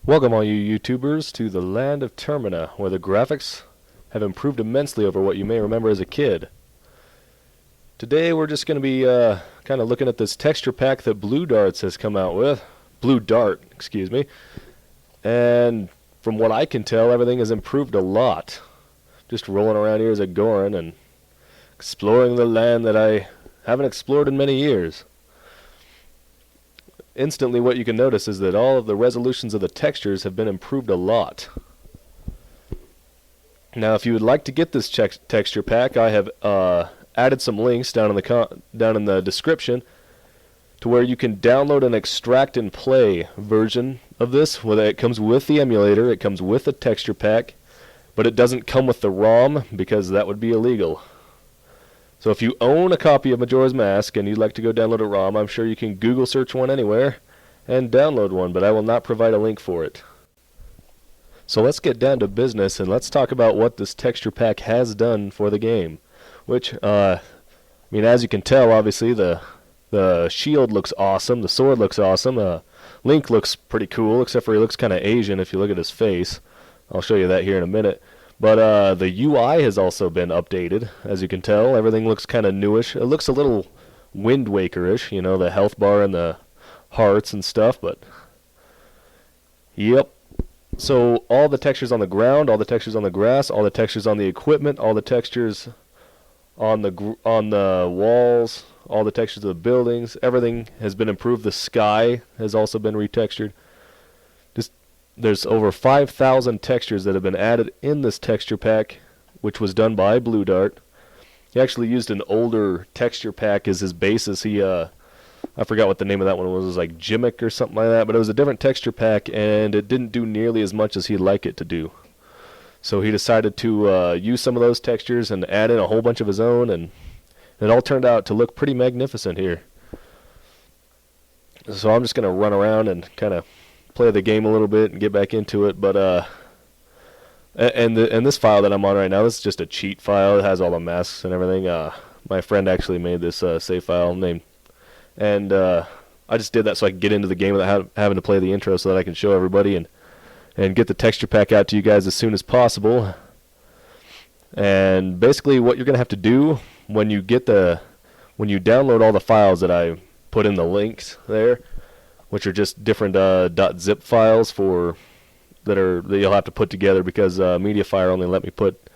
Welcome all you YouTubers to the land of Termina, where the graphics have improved immensely over what you may remember as a kid. Today we're just going to be kind of looking at this texture pack that Bluedart has come out with. Bluedart, excuse me. And from what I can tell, everything has improved a lot. Just rolling around here as a Gorin and exploring the land that I haven't explored in many years. Instantly what you can notice is that all of the resolutions of the textures have been improved a lot. Now if you would like to get this texture pack, I have added some links down in the description to where you can download an extract and play version of this. Where it comes with the emulator, it comes with the texture pack, but it doesn't come with the ROM because that would be illegal. So if you own a copy of Majora's Mask and you'd like to go download a ROM, I'm sure you can Google search one anywhere and download one, but I will not provide a link for it. So let's get down to business and let's talk about what this texture pack has done for the game. Which, I mean, as you can tell, obviously the shield looks awesome, the sword looks awesome, Link looks pretty cool, except for he looks kind of Asian if you look at his face. I'll show you that here in a minute. But the UI has also been updated, as you can tell. Everything looks kind of newish. It looks a little Wind Waker-ish, you know, the health bar and the hearts and stuff, but yep. So all the textures on the ground, all the textures on the grass, all the textures on the equipment, all the textures on the walls, all the textures of the buildings, everything has been improved. The sky has also been retextured. There's over 5,000 textures that have been added in this texture pack, which was done by Bluedart. He actually used an older texture pack as his basis. I forgot what the name of that one was. It was like Gimmick or something like that, but it was a different texture pack, and it didn't do nearly as much as he'd like it to do. So he decided to use some of those textures and add in a whole bunch of his own, and it all turned out to look pretty magnificent here. So I'm just going to run around and kind of play the game a little bit and get back into it, but and this file that I'm on right now, this is just a cheat file. It has all the masks and everything. My friend actually made this save file named, and I just did that so I could get into the game without having to play the intro, so that I can show everybody and get the texture pack out to you guys as soon as possible. And basically what you're gonna have to do when you download all the files that I put in the links there, which are just different .zip files that you'll have to put together, because MediaFire only let me put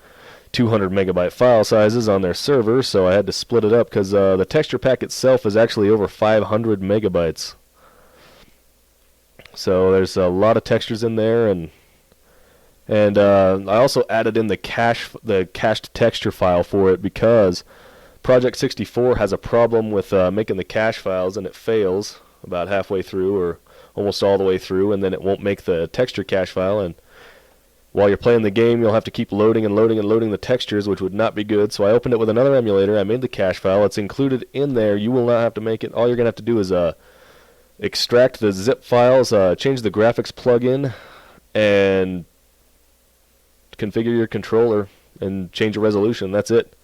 200 megabyte file sizes on their server, so I had to split it up, because the texture pack itself is actually over 500 megabytes. So there's a lot of textures in there, and I also added in the cached texture file for it, because Project 64 has a problem with making the cache files, and it fails about halfway through or almost all the way through, and then it won't make the texture cache file, and while you're playing the game, you'll have to keep loading and loading and loading the textures, which would not be good. So I opened it with another emulator. I made the cache file. It's included in there. You will not have to make it. All you're going to have to do is extract the zip files, change the graphics plugin, and configure your controller and change the resolution. That's it.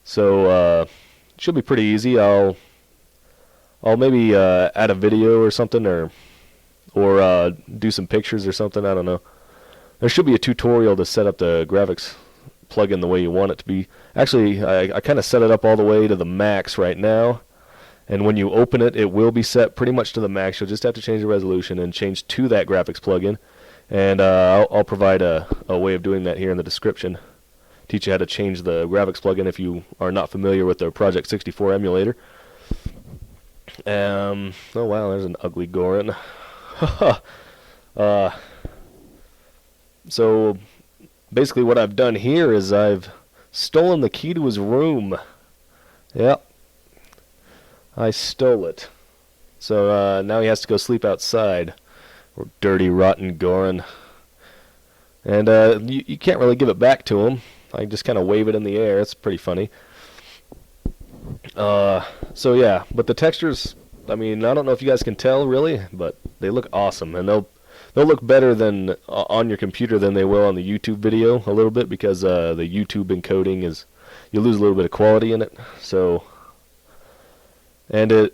So it should be pretty easy. I'll maybe add a video or something, or do some pictures or something. I don't know. There should be a tutorial to set up the graphics plugin the way you want it to be. Actually, I kind of set it up all the way to the max right now. And when you open it, it will be set pretty much to the max. You'll just have to change the resolution and change to that graphics plugin. And I'll provide a way of doing that here in the description. Teach you how to change the graphics plugin if you are not familiar with the Project 64 emulator. Oh wow, there's an ugly Gorin. So basically what I've done here is I've stolen the key to his room. Yep. I stole it. So now he has to go sleep outside. Or dirty, rotten Gorin. And you can't really give it back to him. I just kind of wave it in the air. It's pretty funny. So yeah, but the textures, I mean, I don't know if you guys can tell really, but they look awesome, and they'll look better than on your computer than they will on the YouTube video a little bit, because the YouTube encoding is, you lose a little bit of quality in it. So, and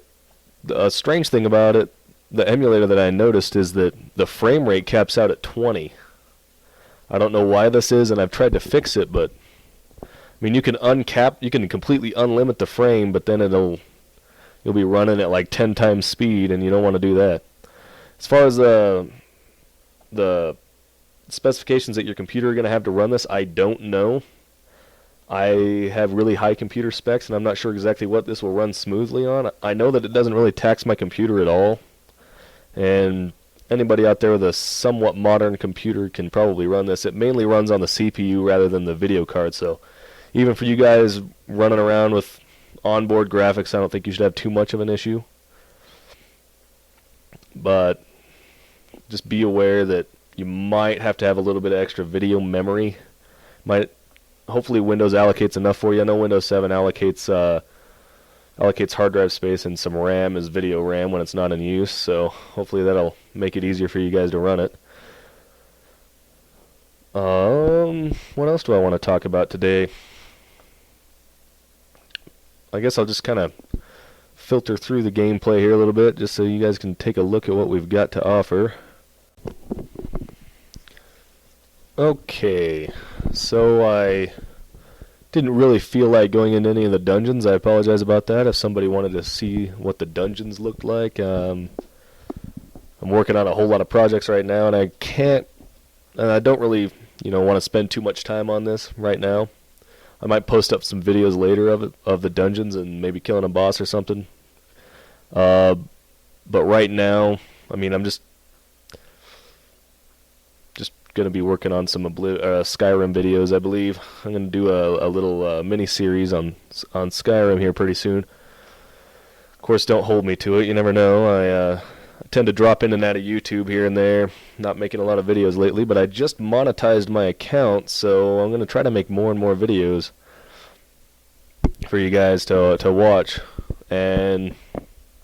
a strange thing about it, the emulator that I noticed is that the frame rate caps out at 20. I don't know why this is, and I've tried to fix it, but I mean, you can completely unlimit the frame, but then you'll be running at like 10 times speed, and you don't want to do that. As far as the specifications that your computer are going to have to run this, I don't know. I have really high computer specs, and I'm not sure exactly what this will run smoothly on. I know that it doesn't really tax my computer at all, and anybody out there with a somewhat modern computer can probably run this. It mainly runs on the CPU rather than the video card, so even for you guys running around with onboard graphics, I don't think you should have too much of an issue. But just be aware that you might have to have a little bit of extra video memory. Hopefully Windows allocates enough for you. I know Windows 7 allocates hard drive space, and some RAM is video RAM when it's not in use, so hopefully that'll make it easier for you guys to run it. What else do I want to talk about today? I guess I'll just kind of filter through the gameplay here a little bit, just so you guys can take a look at what we've got to offer. Okay, so I didn't really feel like going into any of the dungeons. I apologize about that. If somebody wanted to see what the dungeons looked like, I'm working on a whole lot of projects right now, and I don't really, want to spend too much time on this right now. I might post up some videos later of the dungeons and maybe killing a boss or something. But right now, I mean, I'm just going to be working on some Skyrim videos, I believe. I'm going to do a little mini series on Skyrim here pretty soon. Of course, don't hold me to it. You never know. I tend to drop in and out of YouTube here and there. Not making a lot of videos lately, but I just monetized my account, so I'm going to try to make more and more videos for you guys to watch. And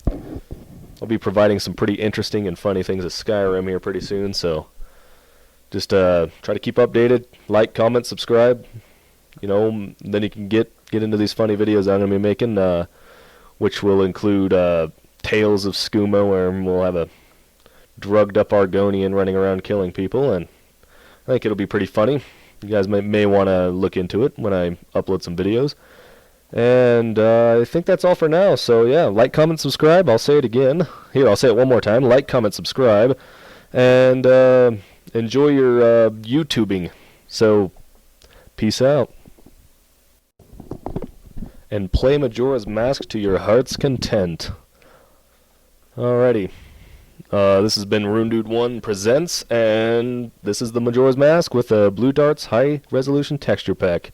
I'll be providing some pretty interesting and funny things at Skyrim here pretty soon, so just try to keep updated. Like, comment, subscribe. Then you can get into these funny videos I'm going to be making, which will include Tales of Skooma, where we'll have a drugged up Argonian running around killing people, and I think it'll be pretty funny. You guys may want to look into it when I upload some videos. And I think that's all for now. So yeah, like, comment, subscribe. I'll say it again. Here, I'll say it one more time. Like, comment, subscribe. And enjoy your YouTubing. So, peace out. And play Majora's Mask to your heart's content. Alrighty. This has been RuneDude1 Presents, and this is the Majora's Mask with Bluedart's High Resolution Texture Pack.